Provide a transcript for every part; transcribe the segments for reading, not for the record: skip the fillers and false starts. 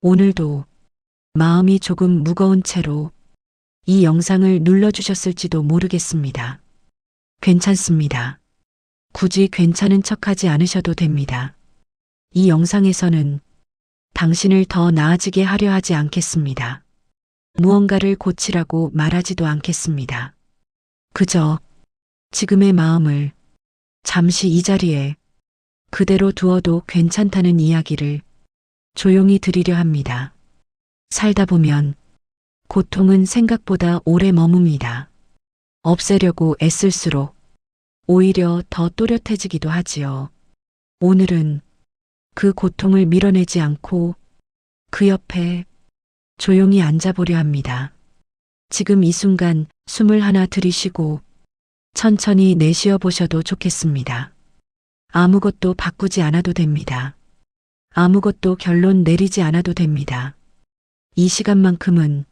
오늘도 마음이 조금 무거운 채로 이 영상을 눌러주셨을지도 모르겠습니다. 괜찮습니다. 굳이 괜찮은 척하지 않으셔도 됩니다. 이 영상에서는 당신을 더 나아지게 하려 하지 않겠습니다. 무언가를 고치라고 말하지도 않겠습니다. 그저 지금의 마음을 잠시 이 자리에 그대로 두어도 괜찮다는 이야기를 조용히 드리려 합니다. 살다 보면 고통은 생각보다 오래 머뭅니다. 없애려고 애쓸수록 오히려 더 또렷해지기도 하지요. 오늘은 그 고통을 밀어내지 않고 그 옆에 조용히 앉아보려 합니다. 지금 이 순간 숨을 하나 들이쉬고 천천히 내쉬어 보셔도 좋겠습니다. 아무것도 바꾸지 않아도 됩니다. 아무것도 결론 내리지 않아도 됩니다. 이 시간만큼은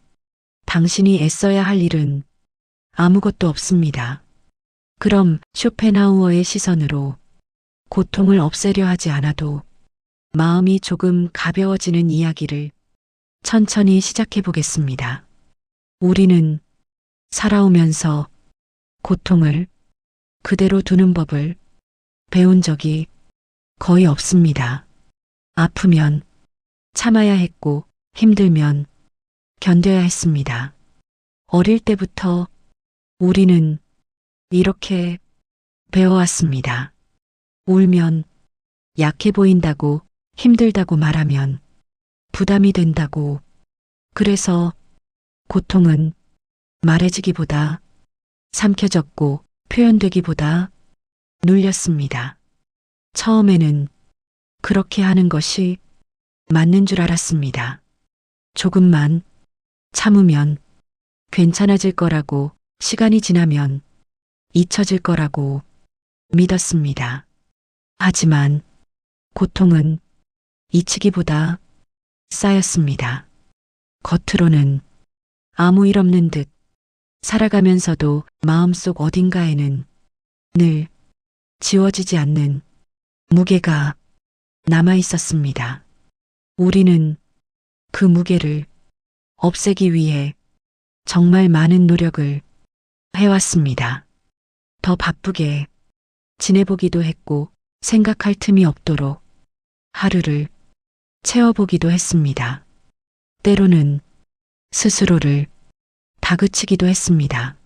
당신이 애써야 할 일은 아무것도 없습니다. 그럼 쇼펜하우어의 시선으로 고통을 없애려 하지 않아도 마음이 조금 가벼워지는 이야기를 천천히 시작해 보겠습니다. 우리는 살아오면서 고통을 그대로 두는 법을 배운 적이 거의 없습니다. 아프면 참아야 했고 힘들면 견뎌야 했습니다. 어릴 때부터 우리는 이렇게 배워왔습니다. 울면 약해 보인다고, 힘들다고 말하면 부담이 된다고. 그래서 고통은 말해지기보다 삼켜졌고 표현되기보다 눌렸습니다. 처음에는 그렇게 하는 것이 맞는 줄 알았습니다. 조금만 참으면 괜찮아질 거라고, 시간이 지나면 잊혀질 거라고 믿었습니다. 하지만 고통은 잊히기보다 쌓였습니다. 겉으로는 아무 일 없는 듯 살아가면서도 마음속 어딘가에는 늘 지워지지 않는 무게가 남아 있었습니다. 우리는 그 무게를 없애기 위해 정말 많은 노력을 해왔습니다. 더 바쁘게 지내보기도 했고 생각할 틈이 없도록 하루를 채워보기도 했습니다. 때로는 스스로를 다그치기도 했습니다.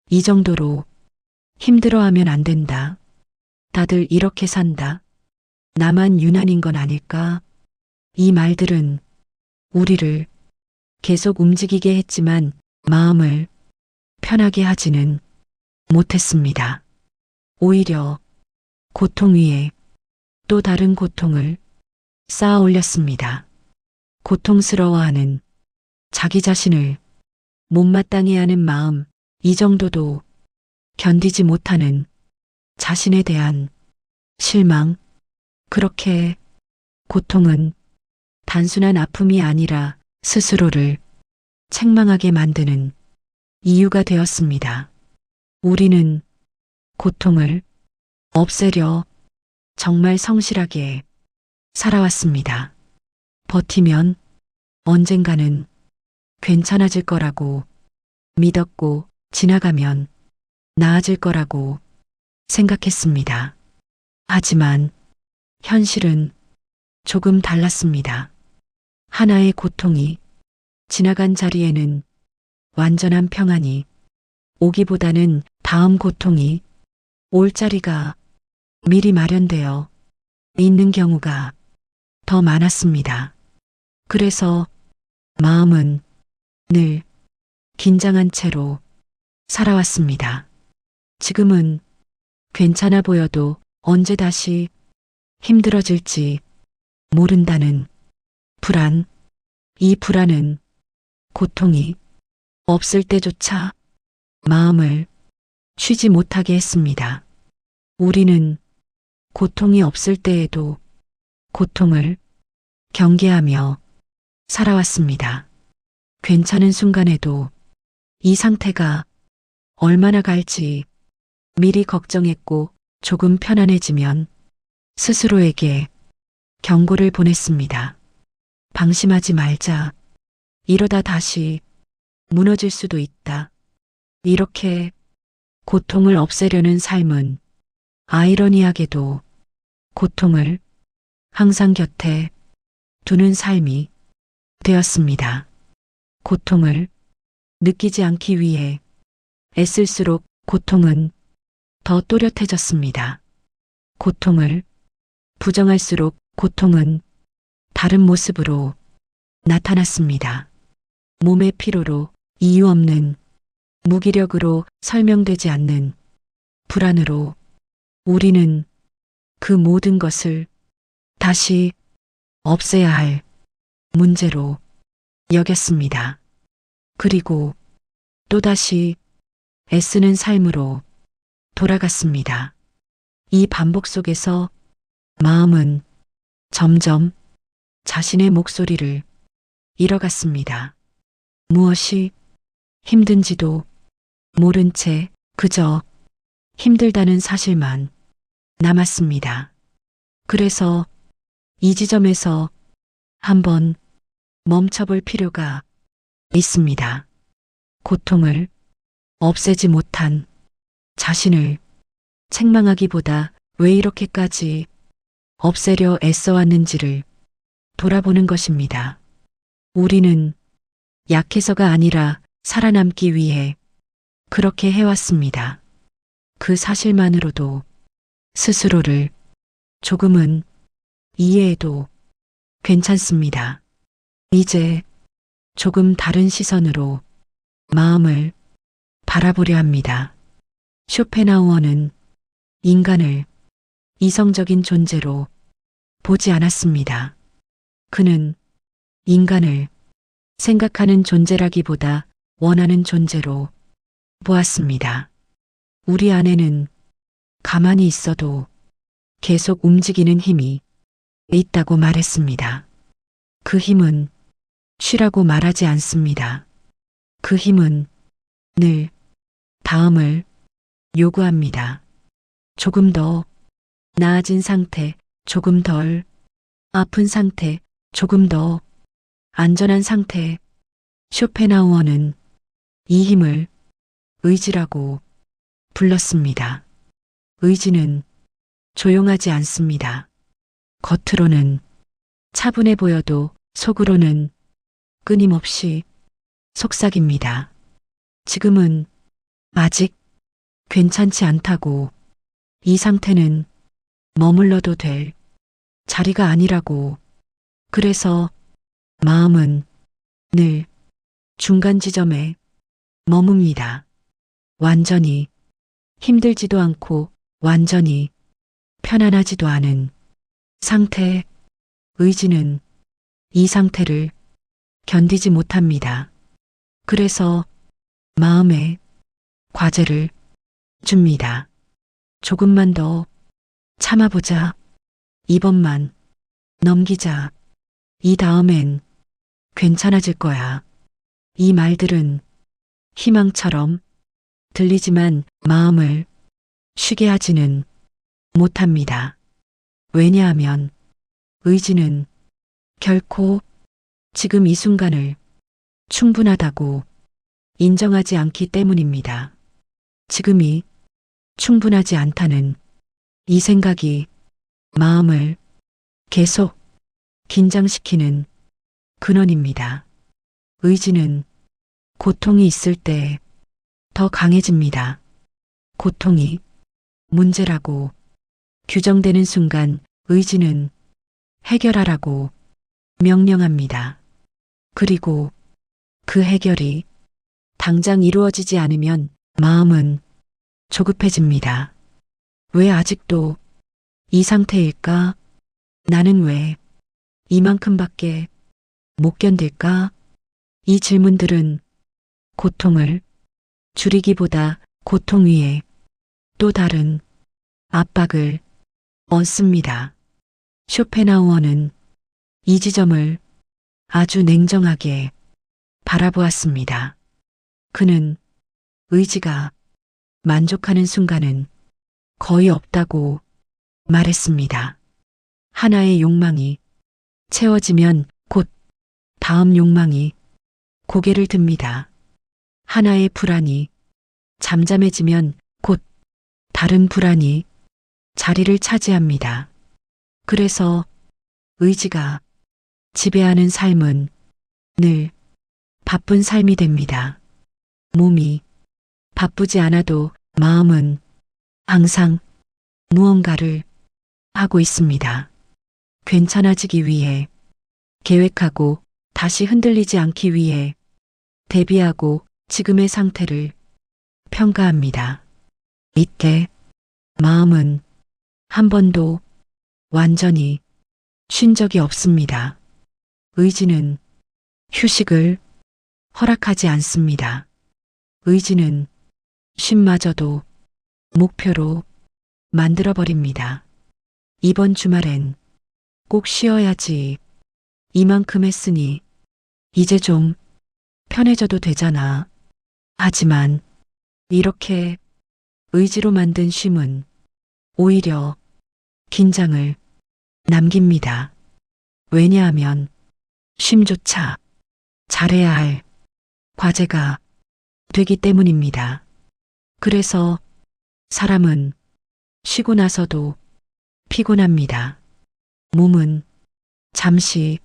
이 정도로 힘들어하면 안 된다. 다들 이렇게 산다. 나만 유난인 건 아닐까? 이 말들은 우리를 계속 움직이게 했지만 마음을 편하게 하지는 못했습니다. 오히려 고통 위에 또 다른 고통을 쌓아 올렸습니다. 고통스러워하는 자기 자신을 못마땅해 하는 마음, 이 정도도 견디지 못하는 자신에 대한 실망. 그렇게 고통은 단순한 아픔이 아니라 스스로를 책망하게 만드는 이유가 되었습니다. 우리는 고통을 없애려 정말 성실하게 살아왔습니다. 버티면 언젠가는 괜찮아질 거라고 믿었고 지나가면 나아질 거라고 생각했습니다. 하지만 현실은 조금 달랐습니다. 하나의 고통이 지나간 자리에는 완전한 평안이 오기보다는 다음 고통이 올 자리가 미리 마련되어 있는 경우가 더 많았습니다. 그래서 마음은 늘 긴장한 채로 살아왔습니다. 지금은 괜찮아 보여도 언제 다시 힘들어질지 모른다는 불안, 이 불안은 고통이 없을 때조차 마음을 쉬지 못하게 했습니다. 우리는 고통이 없을 때에도 고통을 경계하며 살아왔습니다. 괜찮은 순간에도 이 상태가 얼마나 갈지 미리 걱정했고 조금 편안해지면 스스로에게 경고를 보냈습니다. 방심하지 말자. 이러다 다시 무너질 수도 있다. 이렇게 고통을 없애려는 삶은 아이러니하게도 고통을 항상 곁에 두는 삶이 되었습니다. 고통을 느끼지 않기 위해 애쓸수록 고통은 더 또렷해졌습니다. 고통을 부정할수록 고통은 다른 모습으로 나타났습니다. 몸의 피로로, 이유 없는 무기력으로, 설명되지 않는 불안으로 우리는 그 모든 것을 다시 없애야 할 문제로 여겼습니다. 그리고 또다시 애쓰는 삶으로 돌아갔습니다. 이 반복 속에서 마음은 점점 자신의 목소리를 잃어갔습니다. 무엇이 힘든지도 모른 채 그저 힘들다는 사실만 남았습니다. 그래서 이 지점에서 한번 멈춰볼 필요가 있습니다. 고통을 없애지 못한 자신을 책망하기보다 왜 이렇게까지 없애려 애써왔는지를 돌아보는 것입니다. 우리는 약해서가 아니라 살아남기 위해 그렇게 해왔습니다. 그 사실만으로도 스스로를 조금은 이해해도 괜찮습니다. 이제 조금 다른 시선으로 마음을 바라보려 합니다. 쇼펜하우어는 인간을 이성적인 존재로 보지 않았습니다. 그는 인간을 생각하는 존재라기보다 원하는 존재로 보았습니다. 우리 안에는 가만히 있어도 계속 움직이는 힘이 있다고 말했습니다. 그 힘은 쉬라고 말하지 않습니다. 그 힘은 늘 다음을 요구합니다. 조금 더 나아진 상태, 조금 덜 아픈 상태, 조금 더 안전한 상태. 쇼펜하우어는 이 힘을 의지라고 불렀습니다. 의지는 조용하지 않습니다. 겉으로는 차분해 보여도 속으로는 끊임없이 속삭입니다. 지금은 아직 괜찮지 않다고, 이 상태는 머물러도 될 자리가 아니라고. 그래서 마음은 늘 중간 지점에 머뭅니다. 완전히 힘들지도 않고 완전히 편안하지도 않은 상태. 의지는 이 상태를 견디지 못합니다. 그래서 마음에 과제를 줍니다. 조금만 더 참아보자. 이번만 넘기자. 이 다음엔 괜찮아질 거야. 이 말들은 희망처럼 들리지만 마음을 쉬게 하지는 못합니다. 왜냐하면 의지는 결코 지금 이 순간을 충분하다고 인정하지 않기 때문입니다. 지금이 충분하지 않다는 이 생각이 마음을 계속 긴장시키는 근원입니다. 의지는 고통이 있을 때 더 강해집니다. 고통이 문제라고 규정되는 순간 의지는 해결하라고 명령합니다. 그리고 그 해결이 당장 이루어지지 않으면 마음은 조급해집니다. 왜 아직도 이 상태일까? 나는 왜 이만큼밖에 못 견딜까? 이 질문들은 고통을 줄이기보다 고통 위에 또 다른 압박을 얹습니다. 쇼펜하우어는 이 지점을 아주 냉정하게 바라보았습니다. 그는 의지가 만족하는 순간은 거의 없다고 말했습니다. 하나의 욕망이 채워지면 곧 다음 욕망이 고개를 듭니다. 하나의 불안이 잠잠해지면 곧 다른 불안이 자리를 차지합니다. 그래서 의지가 지배하는 삶은 늘 바쁜 삶이 됩니다. 몸이 바쁘지 않아도 마음은 항상 무언가를 하고 있습니다. 괜찮아지기 위해 계획하고 다시 흔들리지 않기 위해 대비하고 지금의 상태를 평가합니다. 이때 마음은 한 번도 완전히 쉰 적이 없습니다. 의지는 휴식을 허락하지 않습니다. 의지는 쉼마저도 목표로 만들어버립니다. 이번 주말엔 꼭 쉬어야지. 이만큼 했으니 이제 좀 편해져도 되잖아. 하지만 이렇게 의지로 만든 쉼은 오히려 긴장을 남깁니다. 왜냐하면 쉼조차 잘해야 할 과제가 되기 때문입니다. 그래서 사람은 쉬고 나서도 피곤합니다. 몸은 잠시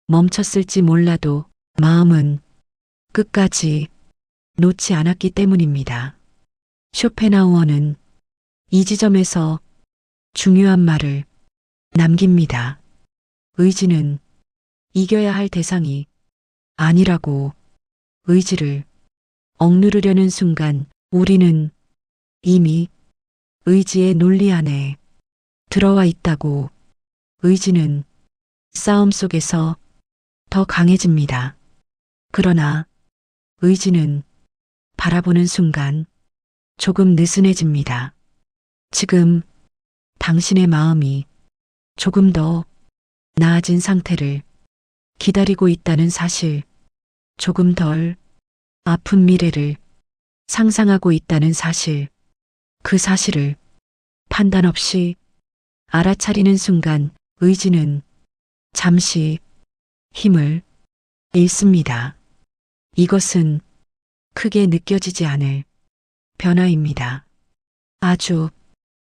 멈췄을지 몰라도 마음은 끝까지 놓지 않았기 때문입니다. 쇼펜하우어는 이 지점에서 중요한 말을 남깁니다. 의지는 이겨야 할 대상이 아니라고. 의지를 억누르려는 순간 우리는 이미 의지의 논리 안에 들어와 있다고. 의지는 싸움 속에서 더 강해집니다. 그러나 의지는 바라보는 순간 조금 느슨해집니다. 지금 당신의 마음이 조금 더 나아진 상태를 기다리고 있다는 사실, 조금 덜 아픈 미래를 상상하고 있다는 사실, 그 사실을 판단 없이 알아차리는 순간 의지는 잠시 힘을 잃습니다. 이것은 크게 느껴지지 않을 변화입니다. 아주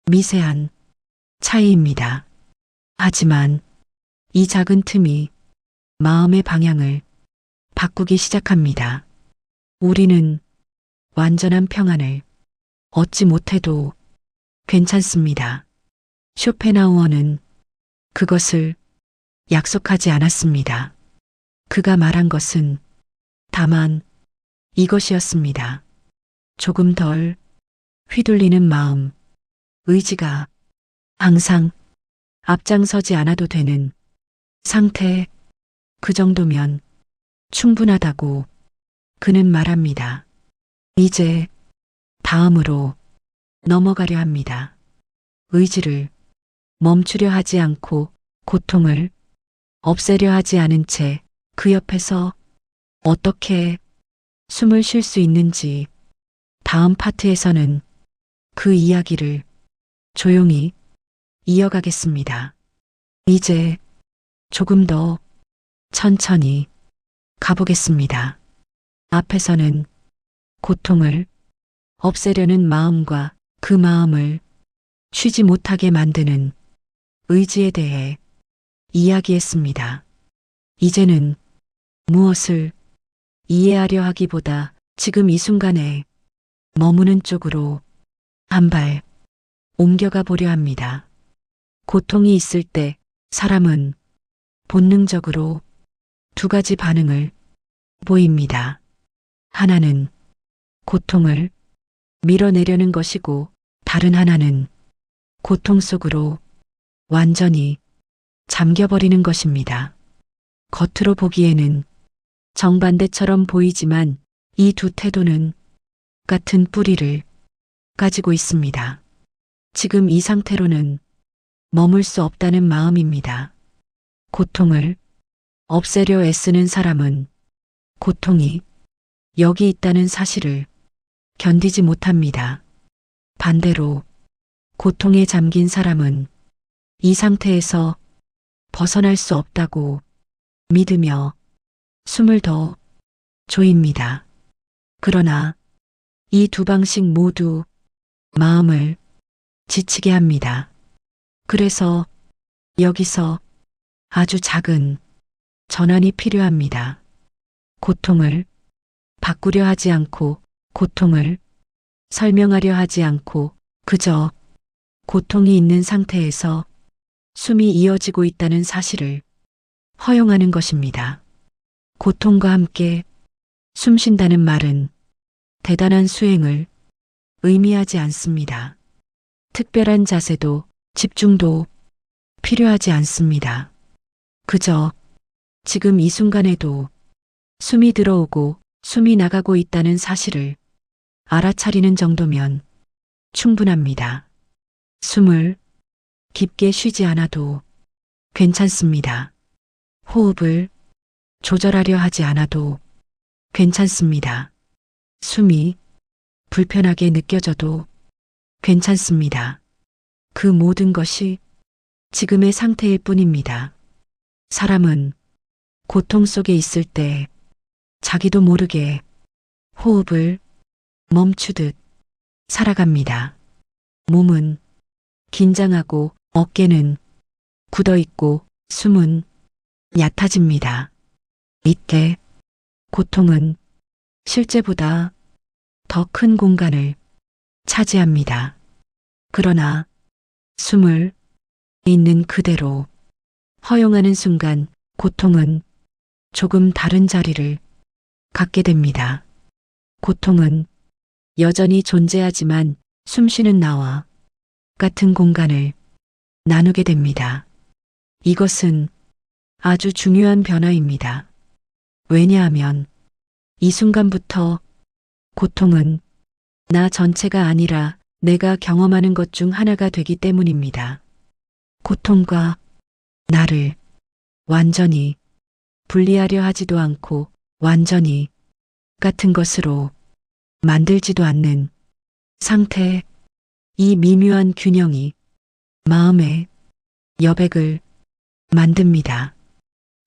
미세한 차이입니다. 하지만 이 작은 틈이 마음의 방향을 바꾸기 시작합니다. 우리는 완전한 평안을 얻지 못해도 괜찮습니다. 쇼펜하우어는 그것을 약속하지 않았습니다. 그가 말한 것은 다만 이것이었습니다. 조금 덜 휘둘리는 마음, 의지가 항상 앞장서지 않아도 되는 상태, 그 정도면 충분하다고 그는 말합니다. 이제 다음으로 넘어가려 합니다. 의지를 멈추려 하지 않고 고통을 없애려 하지 않은 채 그 옆에서 어떻게 숨을 쉴 수 있는지 다음 파트에서는 그 이야기를 조용히 이어가겠습니다. 이제 조금 더 천천히 가보겠습니다. 앞에서는 고통을 없애려는 마음과 그 마음을 쉬지 못하게 만드는 의지에 대해 이야기했습니다. 이제는 무엇을 이해하려 하기보다 지금 이 순간에 머무는 쪽으로 한 발 옮겨가 보려 합니다. 고통이 있을 때 사람은 본능적으로 두 가지 반응을 보입니다. 하나는 고통을 밀어내려는 것이고 다른 하나는 고통 속으로 완전히 잠겨버리는 것입니다. 겉으로 보기에는 정반대처럼 보이지만 이 두 태도는 같은 뿌리를 가지고 있습니다. 지금 이 상태로는 머물 수 없다는 마음입니다. 고통을 없애려 애쓰는 사람은 고통이 여기 있다는 사실을 견디지 못합니다. 반대로 고통에 잠긴 사람은 이 상태에서 벗어날 수 없다고 믿으며 숨을 더 조입니다. 그러나 이 두 방식 모두 마음을 지치게 합니다. 그래서 여기서 아주 작은 전환이 필요합니다. 고통을 바꾸려 하지 않고, 고통을 설명하려 하지 않고, 그저 고통이 있는 상태에서 숨이 이어지고 있다는 사실을 허용하는 것입니다. 고통과 함께 숨 쉰다는 말은 대단한 수행을 의미하지 않습니다. 특별한 자세도 집중도 필요하지 않습니다. 그저 지금 이 순간에도 숨이 들어오고 숨이 나가고 있다는 사실을 알아차리는 정도면 충분합니다. 숨을 깊게 쉬지 않아도 괜찮습니다. 호흡을 조절하려 하지 않아도 괜찮습니다. 숨이 불편하게 느껴져도 괜찮습니다. 그 모든 것이 지금의 상태일 뿐입니다. 사람은 고통 속에 있을 때 자기도 모르게 호흡을 멈추듯 살아갑니다. 몸은 긴장하고 어깨는 굳어 있고 숨은 얕아집니다. 이때 고통은 실제보다 더 큰 공간을 차지합니다. 그러나 숨을 있는 그대로 허용하는 순간 고통은 조금 다른 자리를 갖게 됩니다. 고통은 여전히 존재하지만 숨쉬는 나와 같은 공간을 나누게 됩니다. 이것은 아주 중요한 변화입니다. 왜냐하면 이 순간부터 고통은 나 전체가 아니라 내가 경험하는 것 중 하나가 되기 때문입니다. 고통과 나를 완전히 분리하려 하지도 않고 완전히 같은 것으로 만들지도 않는 상태, 이 미묘한 균형이 마음의 여백을 만듭니다.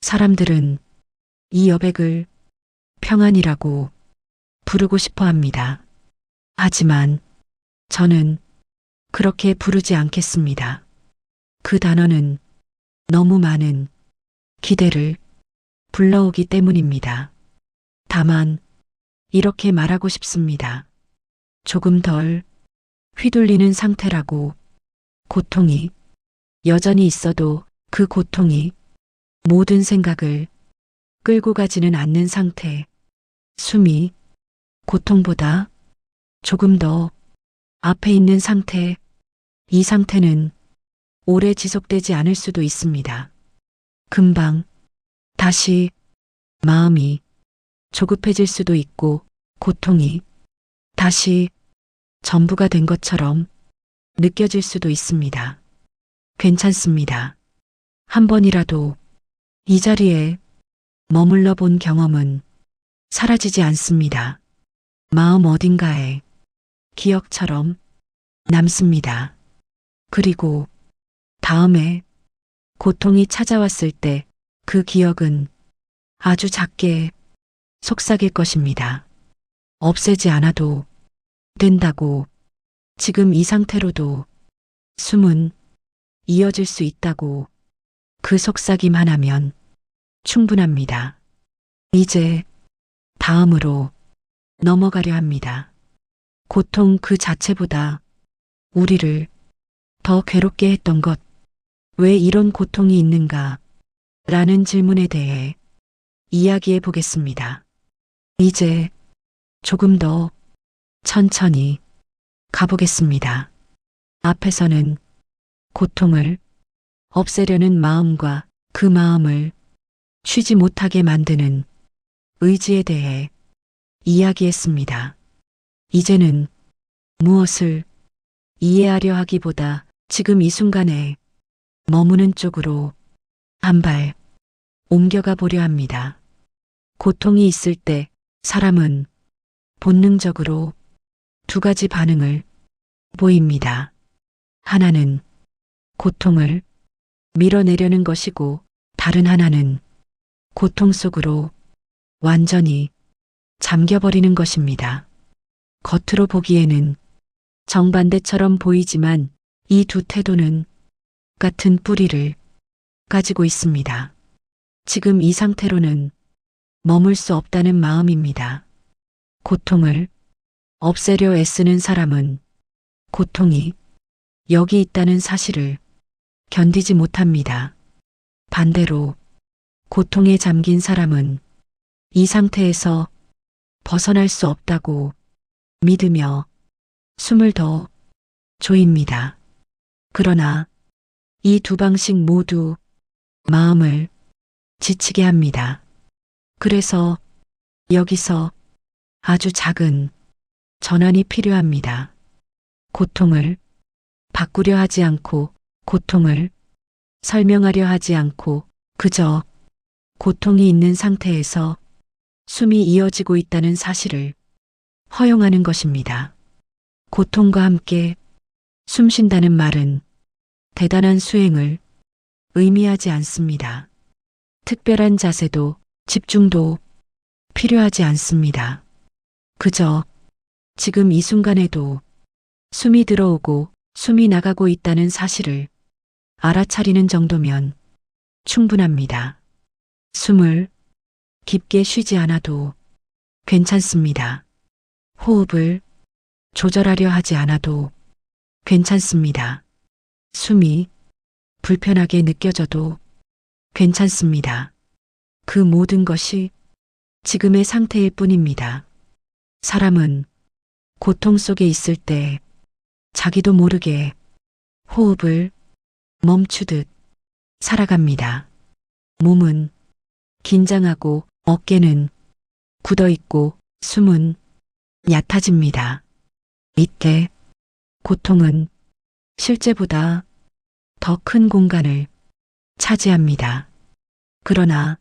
사람들은 이 여백을 평안이라고 부르고 싶어 합니다. 하지만 저는 그렇게 부르지 않겠습니다. 그 단어는 너무 많은 기대를 불러오기 때문입니다. 다만 이렇게 말하고 싶습니다. 조금 덜 휘둘리는 상태라고. 고통이 여전히 있어도 그 고통이 모든 생각을 끌고 가지는 않는 상태. 숨이 고통보다 조금 더 앞에 있는 상태. 이 상태는 오래 지속되지 않을 수도 있습니다. 금방 다시 마음이 조급해질 수도 있고 고통이 다시 전부가 된 것처럼 느껴질 수도 있습니다. 괜찮습니다. 한 번이라도 이 자리에 머물러 본 경험은 사라지지 않습니다. 마음 어딘가에 기억처럼 남습니다. 그리고 다음에 고통이 찾아왔을 때 그 기억은 아주 작게 속삭일 것입니다. 없애지 않아도 된다고. 지금 이 상태로도 숨은 이어질 수 있다고. 그 속삭임 하나면 충분합니다. 이제 다음으로 넘어가려 합니다. 고통 그 자체보다 우리를 더 괴롭게 했던 것, 왜 이런 고통이 있는가? 라는 질문에 대해 이야기해 보겠습니다. 이제 조금 더 천천히 가보겠습니다. 앞에서는 고통을 없애려는 마음과 그 마음을 쉬지 못하게 만드는 의지에 대해 이야기했습니다. 이제는 무엇을 이해하려 하기보다 지금 이 순간에 머무는 쪽으로 한 발 옮겨가 보려 합니다. 고통이 있을 때 사람은 본능적으로 두 가지 반응을 보입니다. 하나는 고통을 밀어내려는 것이고 다른 하나는 고통 속으로 완전히 잠겨버리는 것입니다. 겉으로 보기에는 정반대처럼 보이지만 이 두 태도는 같은 뿌리를 가지고 있습니다. 지금 이 상태로는 머물 수 없다는 마음입니다. 고통을 없애려 애쓰는 사람은 고통이 여기 있다는 사실을 견디지 못합니다. 반대로 고통에 잠긴 사람은 이 상태에서 벗어날 수 없다고 믿으며 숨을 더 조입니다. 그러나 이 두 방식 모두 마음을 지치게 합니다. 그래서 여기서 아주 작은 전환이 필요합니다. 고통을 바꾸려 하지 않고 고통을 설명하려 하지 않고 그저 고통이 있는 상태에서 숨이 이어지고 있다는 사실을 허용하는 것입니다. 고통과 함께 숨 쉰다는 말은 대단한 수행을 의미하지 않습니다. 특별한 자세도 집중도 필요하지 않습니다. 그저 지금 이 순간에도 숨이 들어오고 숨이 나가고 있다는 사실을 알아차리는 정도면 충분합니다. 숨을 깊게 쉬지 않아도 괜찮습니다. 호흡을 조절하려 하지 않아도 괜찮습니다. 숨이 불편하게 느껴져도 괜찮습니다. 그 모든 것이 지금의 상태일 뿐입니다. 사람은 고통 속에 있을 때 자기도 모르게 호흡을 멈추듯 살아갑니다. 몸은 긴장하고 어깨는 굳어 있고 숨은 얕아집니다. 이때 고통은 실제보다 더 큰 공간을 차지합니다. 그러나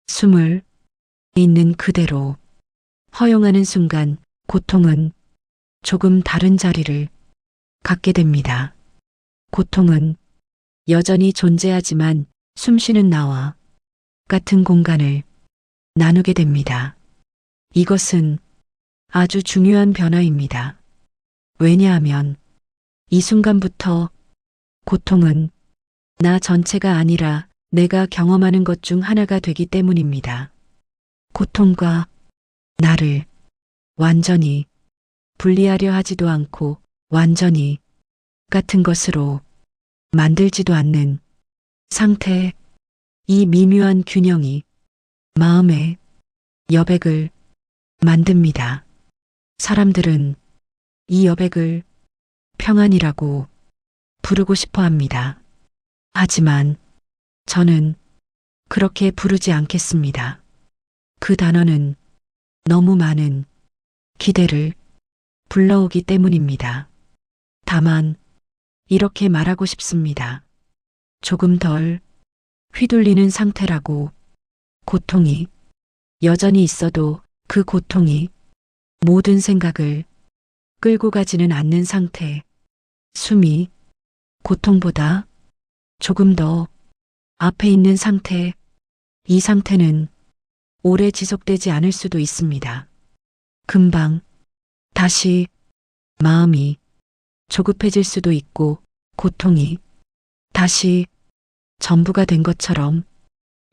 숨을 있는 그대로 허용하는 순간 고통은 조금 다른 자리를 갖게 됩니다. 고통은 여전히 존재하지만 숨쉬는 나와 같은 공간을 나누게 됩니다. 이것은 아주 중요한 변화입니다. 왜냐하면 이 순간부터 고통은 나 전체가 아니라 내가 경험하는 것 중 하나가 되기 때문입니다. 고통과 나를 완전히 분리하려 하지도 않고 완전히 같은 것으로 만들지도 않는 상태, 이 미묘한 균형이 마음의 여백을 만듭니다. 사람들은 이 여백을 평안이라고 부르고 싶어 합니다. 하지만 저는 그렇게 부르지 않겠습니다. 그 단어는 너무 많은 기대를 불러오기 때문입니다. 다만 이렇게 말하고 싶습니다. 조금 덜 휘둘리는 상태라고. 고통이 여전히 있어도 그 고통이 모든 생각을 끌고 가지는 않는 상태. 숨이 고통보다 조금 더 앞에 있는 상태. 이 상태는 오래 지속되지 않을 수도 있습니다. 금방 다시 마음이 조급해질 수도 있고 고통이 다시 전부가 된 것처럼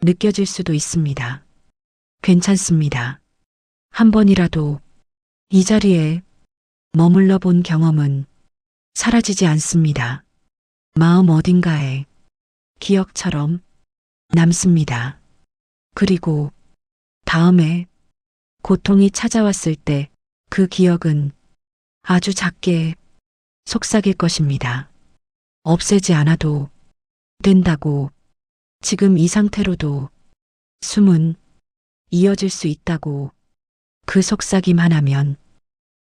느껴질 수도 있습니다. 괜찮습니다. 한 번이라도 이 자리에 머물러 본 경험은 사라지지 않습니다. 마음 어딘가에 기억처럼 남습니다. 그리고 다음에 고통이 찾아왔을 때 그 기억은 아주 작게 속삭일 것입니다. 없애지 않아도 된다고. 지금 이 상태로도 숨은 이어질 수 있다고. 그 속삭임 하나면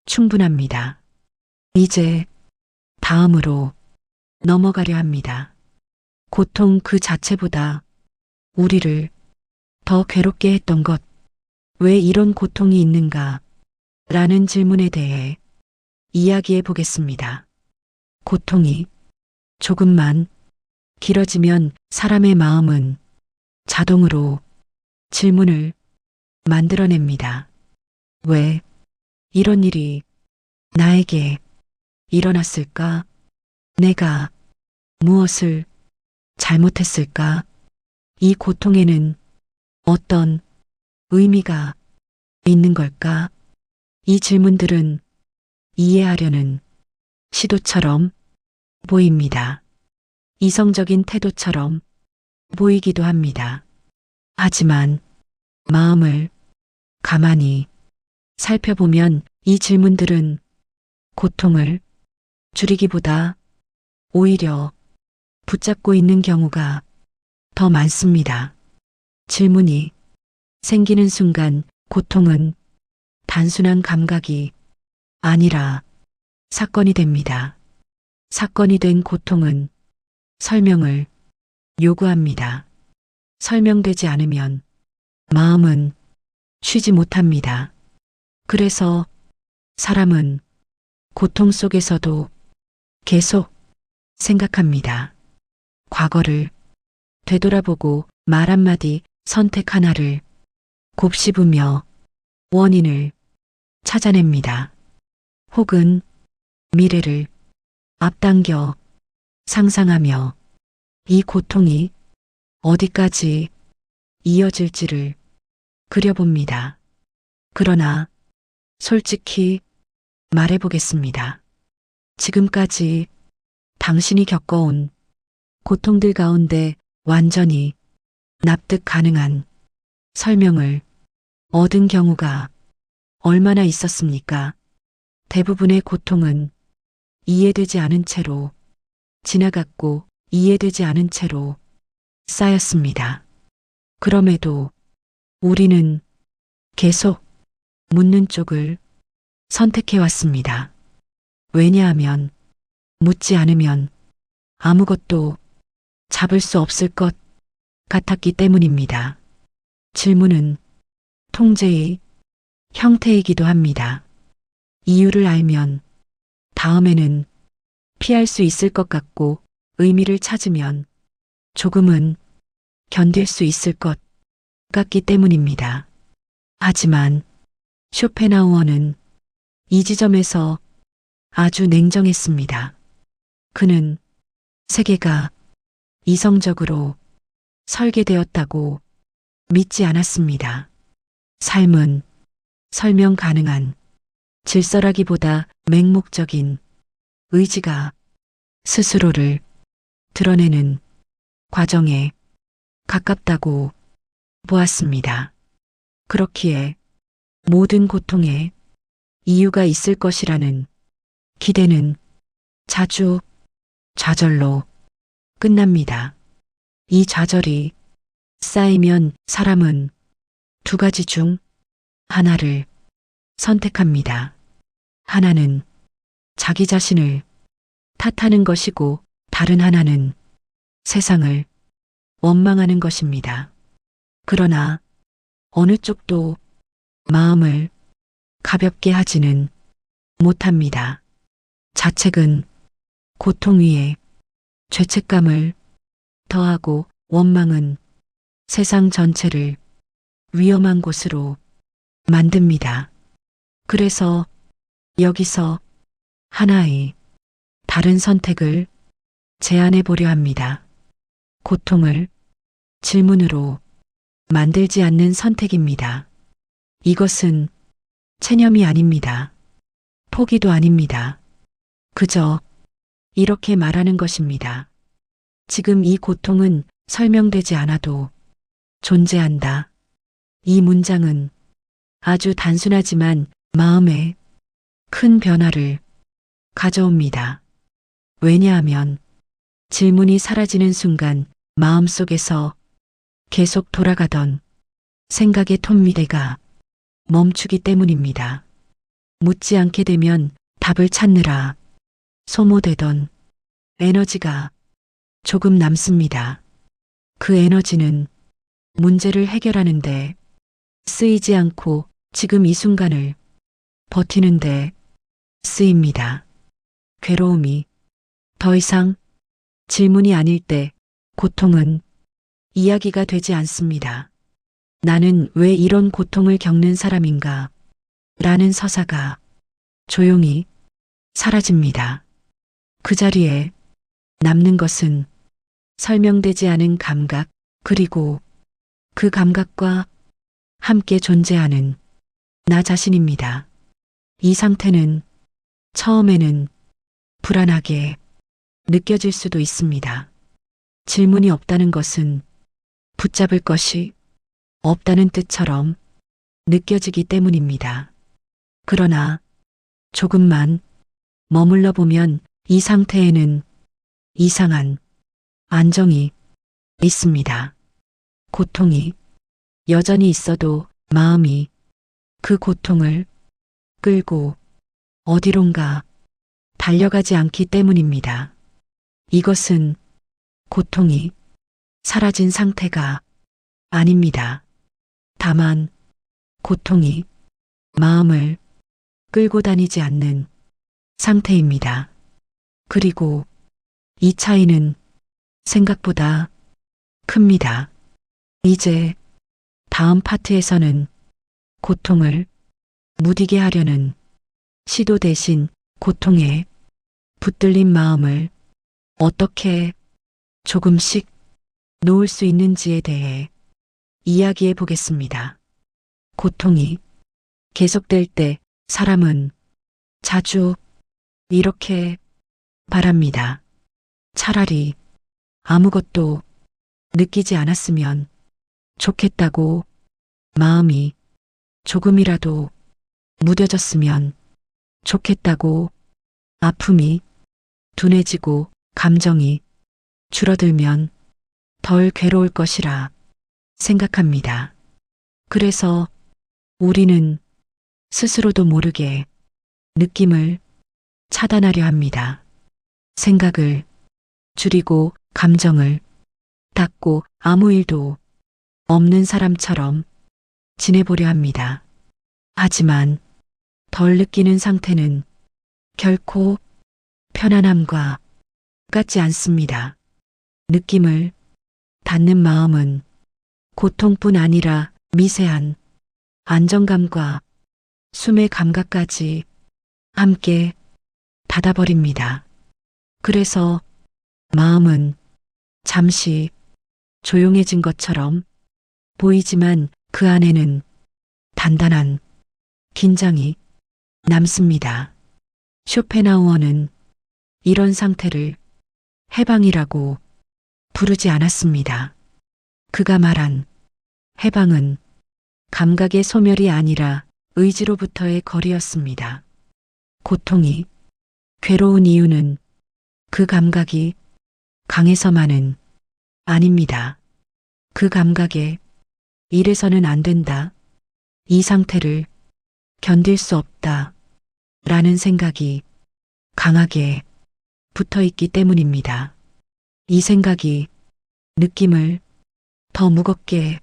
충분합니다. 이제 다음으로 넘어가려 합니다. 고통 그 자체보다 우리를 더 괴롭게 했던 것, 왜 이런 고통이 있는가? 라는 질문에 대해 이야기해 보겠습니다. 고통이 조금만 길어지면 사람의 마음은 자동으로 질문을 만들어냅니다. 왜 이런 일이 나에게 일어났을까? 내가 무엇을 잘못했을까? 이 고통에는 어떤 의미가 있는 걸까? 이 질문들은 이해하려는 시도처럼 보입니다. 이성적인 태도처럼 보이기도 합니다. 하지만 마음을 가만히 살펴보면 이 질문들은 고통을 줄이기보다 오히려 붙잡고 있는 경우가 더 많습니다. 질문이 생기는 순간 고통은 단순한 감각이 아니라 사건이 됩니다. 사건이 된 고통은 설명을 요구합니다. 설명되지 않으면 마음은 쉬지 못합니다. 그래서 사람은 고통 속에서도 계속 생각합니다. 과거를 되돌아보고 말 한마디, 선택 하나를 곱씹으며 원인을 찾아냅니다. 혹은 미래를 앞당겨 상상하며 이 고통이 어디까지 이어질지를 그려봅니다. 그러나 솔직히 말해보겠습니다. 지금까지 당신이 겪어온 고통들 가운데 완전히 납득 가능한 설명을 얻은 경우가 얼마나 있었습니까? 대부분의 고통은 이해되지 않은 채로 지나갔고 이해되지 않은 채로 쌓였습니다. 그럼에도 우리는 계속 묻는 쪽을 선택해왔습니다. 왜냐하면 묻지 않으면 아무것도 잡을 수 없을 것 같았기 때문입니다. 질문은 통제의 형태이기도 합니다. 이유를 알면 다음에는 피할 수 있을 것 같고 의미를 찾으면 조금은 견딜 수 있을 것 같기 때문입니다. 하지만 쇼펜하우어는 이 지점에서 아주 냉정했습니다. 그는 세계가 이성적으로 설계되었다고 믿지 않았습니다. 삶은 설명 가능한 질서라기보다 맹목적인 의지가 스스로를 드러내는 과정에 가깝다고 보았습니다. 그렇기에 모든 고통에 이유가 있을 것이라는 기대는 자주 좌절로 끝납니다. 이 좌절이 쌓이면 사람은 두 가지 중 하나를 선택합니다. 하나는 자기 자신을 탓하는 것이고 다른 하나는 세상을 원망하는 것입니다. 그러나 어느 쪽도 마음을 가볍게 하지는 못합니다. 자책은 고통 위에 죄책감을 더하고 원망은 세상 전체를 위험한 곳으로 만듭니다. 그래서 여기서 하나의 다른 선택을 제안해 보려 합니다. 고통을 질문으로 만들지 않는 선택입니다. 이것은 체념이 아닙니다. 포기도 아닙니다. 그저 이렇게 말하는 것입니다. 지금 이 고통은 설명되지 않아도 존재한다. 이 문장은 아주 단순하지만 마음에 큰 변화를 가져옵니다. 왜냐하면 질문이 사라지는 순간 마음속에서 계속 돌아가던 생각의 톱니대가 멈추기 때문입니다. 묻지 않게 되면 답을 찾느라 소모되던 에너지가 조금 남습니다. 그 에너지는 문제를 해결하는데 쓰이지 않고 지금 이 순간을 버티는데 쓰입니다. 괴로움이 더 이상 질문이 아닐 때 고통은 이야기가 되지 않습니다. 나는 왜 이런 고통을 겪는 사람인가? 라는 서사가 조용히 사라집니다. 그 자리에 남는 것은 설명되지 않은 감각, 그리고 그 감각과 함께 존재하는 나 자신입니다. 이 상태는 처음에는 불안하게 느껴질 수도 있습니다. 질문이 없다는 것은 붙잡을 것이 없다는 뜻처럼 느껴지기 때문입니다. 그러나 조금만 머물러 보면 이 상태에는 이상한 안정이 있습니다. 고통이 여전히 있어도 마음이 그 고통을 끌고 어디론가 달려가지 않기 때문입니다. 이것은 고통이 사라진 상태가 아닙니다. 다만 고통이 마음을 끌고 다니지 않는 상태입니다. 그리고 이 차이는 생각보다 큽니다. 이제 다음 파트에서는 고통을 무디게 하려는 시도 대신 고통에 붙들린 마음을 어떻게 조금씩 놓을 수 있는지에 대해 이야기해 보겠습니다. 고통이 계속될 때 사람은 자주 이렇게 바랍니다. 차라리 아무것도 느끼지 않았으면 좋겠다고, 마음이 조금이라도 무뎌졌으면 좋겠다고, 아픔이 둔해지고 감정이 줄어들면 덜 괴로울 것이라 생각합니다. 그래서 우리는 스스로도 모르게 느낌을 차단하려 합니다. 생각을 줄이고 감정을 닫고 아무 일도 없는 사람처럼 지내보려 합니다. 하지만 덜 느끼는 상태는 결코 편안함과 같지 않습니다. 느낌을 닫는 마음은 고통뿐 아니라 미세한 안정감과 숨의 감각까지 함께 닫아버립니다. 그래서 마음은 잠시 조용해진 것처럼 보이지만 그 안에는 단단한 긴장이 남습니다. 쇼펜하우어는 이런 상태를 해방이라고 부르지 않았습니다. 그가 말한 해방은 감각의 소멸이 아니라 의지로부터의 거리였습니다. 고통이 괴로운 이유는 그 감각이 강해서만은 아닙니다. 그 감각에 이래서는 안 된다, 이 상태를 견딜 수 없다 라는 생각이 강하게 붙어 있기 때문입니다. 이 생각이 느낌을 더 무겁게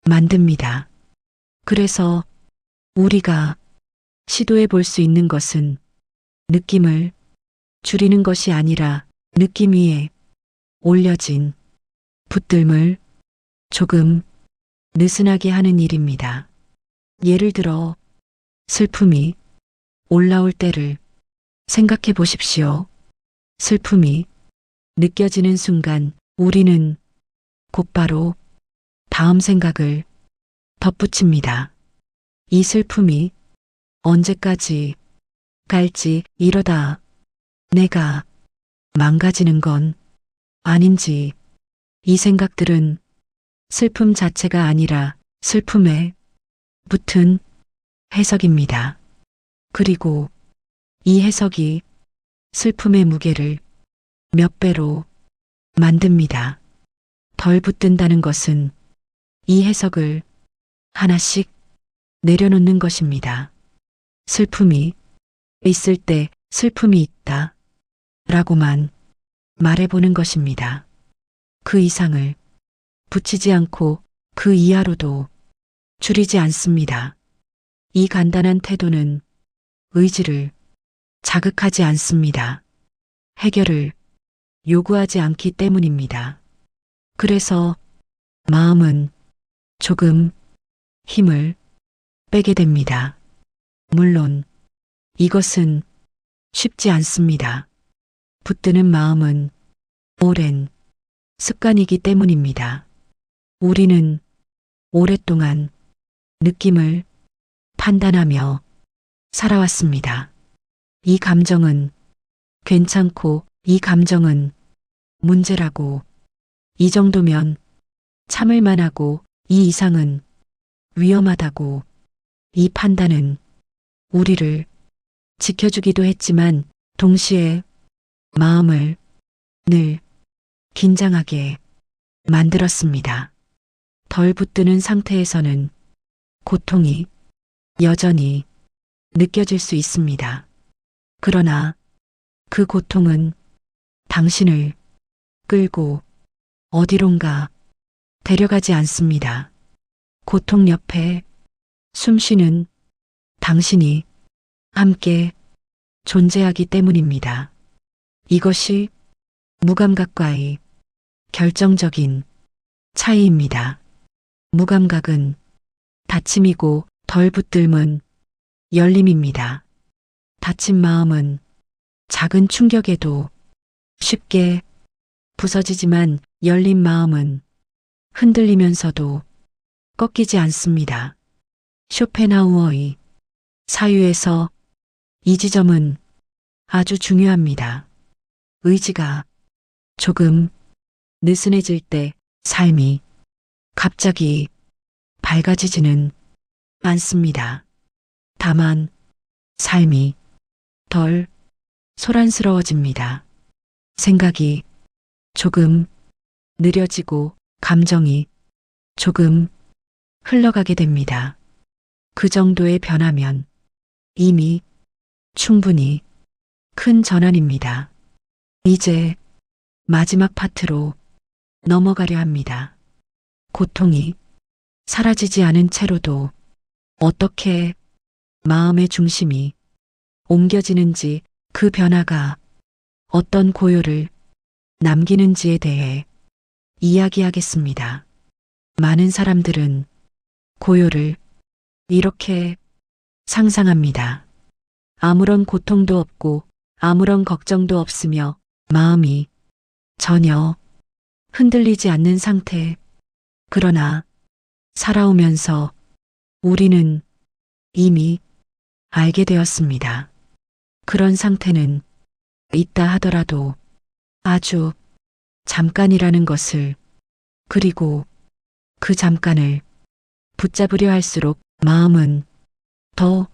만듭니다. 그래서 우리가 시도해 볼 수 있는 것은 느낌을 줄이는 것이 아니라 느낌 위에 올려진 붙들물 조금 느슨하게 하는 일입니다. 예를 들어 슬픔이 올라올 때를 생각해 보십시오. 슬픔이 느껴지는 순간 우리는 곧바로 다음 생각을 덧붙입니다. 이 슬픔이 언제까지 갈지, 이러다 내가 망가지는 건 아닌지. 이 생각들은 슬픔 자체가 아니라 슬픔에 붙은 해석입니다. 그리고 이 해석이 슬픔의 무게를 몇 배로 만듭니다. 덜 붙든다는 것은 이 해석을 하나씩 내려놓는 것입니다. 슬픔이 있을 때 슬픔이 있다 라고만 말해보는 것입니다. 그 이상을 붙이지 않고 그 이하로도 줄이지 않습니다. 이 간단한 태도는 의지를 자극하지 않습니다. 해결을 요구하지 않기 때문입니다. 그래서 마음은 조금 힘을 빼게 됩니다. 물론 이것은 쉽지 않습니다. 붙드는 마음은 오랜 습관이기 때문입니다. 우리는 오랫동안 느낌을 판단하며 살아왔습니다. 이 감정은 괜찮고 이 감정은 문제라고, 이 정도면 참을 만하고 이 이상은 위험하다고. 이 판단은 우리를 지켜주기도 했지만 동시에 마음을 늘 긴장하게 만들었습니다. 덜 붙드는 상태에서는 고통이 여전히 느껴질 수 있습니다. 그러나 그 고통은 당신을 끌고 어디론가 데려가지 않습니다. 고통 옆에 숨쉬는 당신이 함께 존재하기 때문입니다. 이것이 무감각과의 결정적인 차이입니다. 무감각은 닫힘이고 덜 붙들면 열림입니다. 닫힌 마음은 작은 충격에도 쉽게 부서지지만 열린 마음은 흔들리면서도 꺾이지 않습니다. 쇼펜하우어의 사유에서 이 지점은 아주 중요합니다. 의지가 조금 느슨해질 때 삶이 갑자기 밝아지지는 않습니다. 다만 삶이 덜 소란스러워집니다. 생각이 조금 느려지고 감정이 조금 흘러가게 됩니다. 그 정도의 변화면 이미 충분히 큰 전환입니다. 이제 마지막 파트로 넘어가려 합니다. 고통이 사라지지 않은 채로도 어떻게 마음의 중심이 옮겨지는지, 그 변화가 어떤 고요를 남기는지에 대해 이야기하겠습니다. 많은 사람들은 고요를 이렇게 상상합니다. 아무런 고통도 없고 아무런 걱정도 없으며 마음이 전혀 흔들리지 않는 상태. 그러나 살아오면서 우리는 이미 알게 되었습니다. 그런 상태는 있다 하더라도 아주 잠깐이라는 것을, 그리고 그 잠깐을 붙잡으려 할수록 마음은 더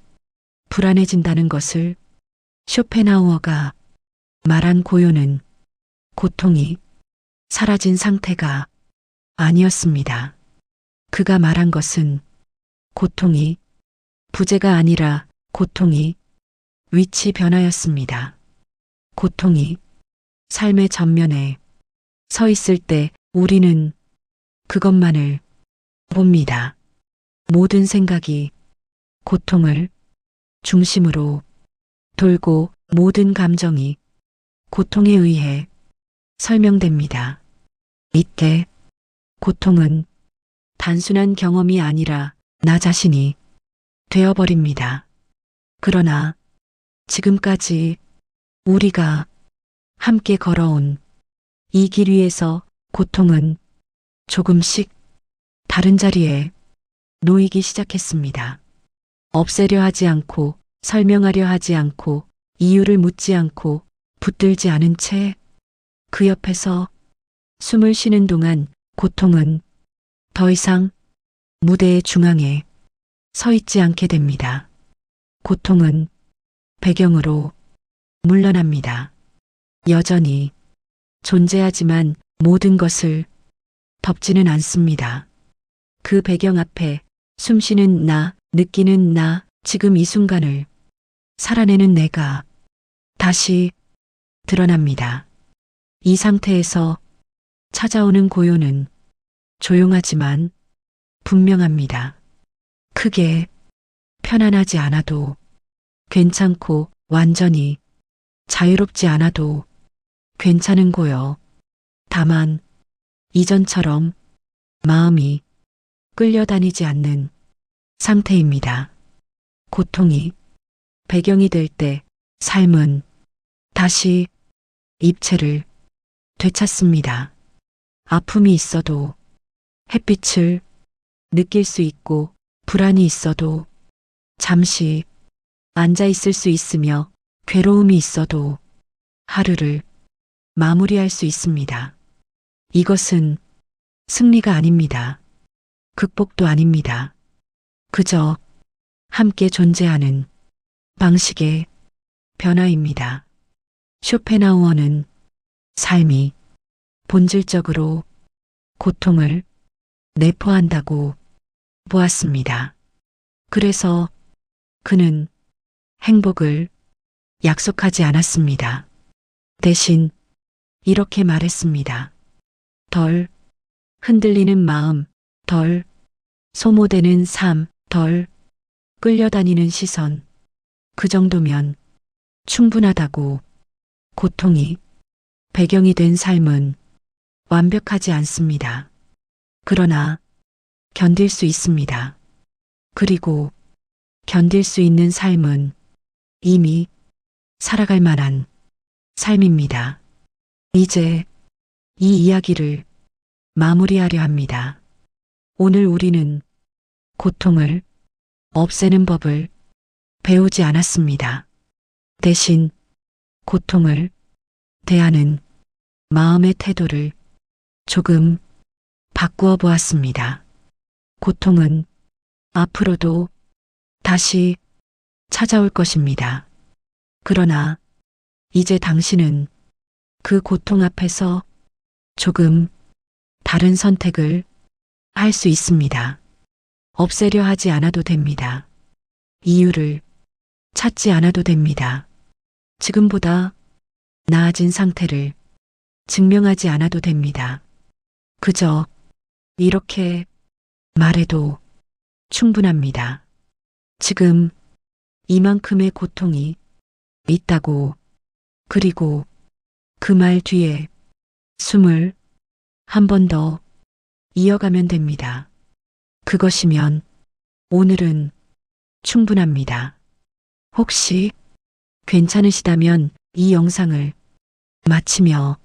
불안해진다는 것을. 쇼펜하우어가 말한 고요는 고통이 사라진 상태가 아니었습니다. 그가 말한 것은 고통이 부재가 아니라 고통이 위치 변화였습니다. 고통이 삶의 전면에 서 있을 때 우리는 그것만을 봅니다. 모든 생각이 고통을 중심으로 돌고 모든 감정이 고통에 의해 설명됩니다. 이때 고통은 단순한 경험이 아니라 나 자신이 되어버립니다. 그러나 지금까지 우리가 함께 걸어온 이 길 위에서 고통은 조금씩 다른 자리에 놓이기 시작했습니다. 없애려 하지 않고, 설명하려 하지 않고, 이유를 묻지 않고, 붙들지 않은 채 그 옆에서 숨을 쉬는 동안 고통은 더 이상 무대의 중앙에 서 있지 않게 됩니다. 고통은 배경으로 물러납니다. 여전히 존재하지만 모든 것을 덮지는 않습니다. 그 배경 앞에 숨쉬는 나, 느끼는 나, 지금 이 순간을 살아내는 내가 다시 드러납니다. 이 상태에서 찾아오는 고요는 조용하지만 분명합니다. 크게 편안하지 않아도 괜찮고 완전히 자유롭지 않아도 괜찮은 고요. 다만 이전처럼 마음이 끌려다니지 않는 상태입니다. 고통이 배경이 될 때 삶은 다시 입체를 되찾습니다. 아픔이 있어도 햇빛을 느낄 수 있고 불안이 있어도 잠시 앉아 있을 수 있으며 괴로움이 있어도 하루를 마무리할 수 있습니다. 이것은 승리가 아닙니다. 극복도 아닙니다. 그저 함께 존재하는 방식의 변화입니다. 쇼펜하우어는 삶이 본질적으로 고통을 내포한다고 보았습니다. 그래서 그는 행복을 약속하지 않았습니다. 대신 이렇게 말했습니다. 덜 흔들리는 마음, 덜 소모되는 삶, 덜 끌려다니는 시선. 그 정도면 충분하다고. 고통이 배경이 된 삶은 완벽하지 않습니다. 그러나 견딜 수 있습니다. 그리고 견딜 수 있는 삶은 이미 살아갈 만한 삶입니다. 이제 이 이야기를 마무리하려 합니다. 오늘 우리는 고통을 없애는 법을 배우지 않았습니다. 대신 고통을 대하는 마음의 태도를 조금 바꾸어 보았습니다. 고통은 앞으로도 다시 찾아올 것입니다. 그러나 이제 당신은 그 고통 앞에서 조금 다른 선택을 할 수 있습니다. 없애려 하지 않아도 됩니다. 이유를 찾지 않아도 됩니다. 지금보다 나아진 상태를 증명하지 않아도 됩니다. 그저 이렇게 말해도 충분합니다. 지금 이만큼의 고통이 있다고. 그리고 그 말 뒤에 숨을 한 번 더 이어가면 됩니다. 그것이면 오늘은 충분합니다. 혹시 괜찮으시다면 이 영상을 마치며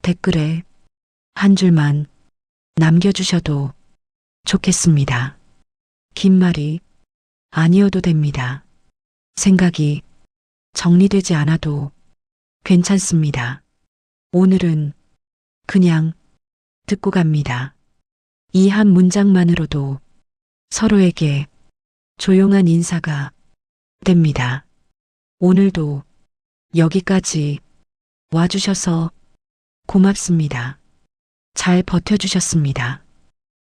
댓글에 한 줄만 남겨주셔도 좋겠습니다. 긴 말이 아니어도 됩니다. 생각이 정리되지 않아도 괜찮습니다. 오늘은 그냥 듣고 갑니다. 이 한 문장만으로도 서로에게 조용한 인사가 됩니다. 오늘도 여기까지 와주셔서 고맙습니다. 잘 버텨주셨습니다.